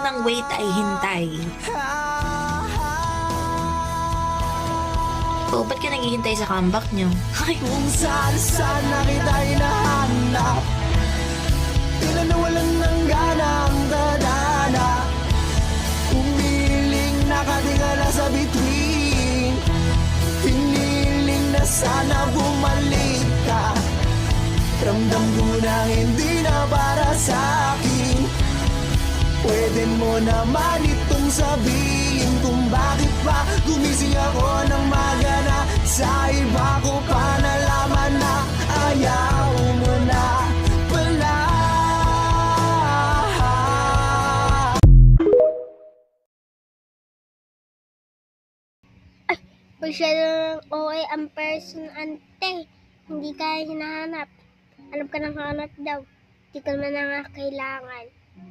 ng wait ay hintay. Oh, ba't ka naghihintay sa comeback nyo? Kung saan na kita hinahanap, tila na walang nangganang dadana. Umiling nakatingala sa bituin, hiniling na sana bumalik ka. Ramdam ko na hindi na para sa akin. Pwede mo naman itong sabihin kung bakit pa gumising ako ng magana. Sa iba ko pa nalaman na ayaw mo na pala. Masyado ng OA ang person, ante. Hindi ka hinahanap. Hanap ka ng hanap daw. Di ka naman nga kailangan.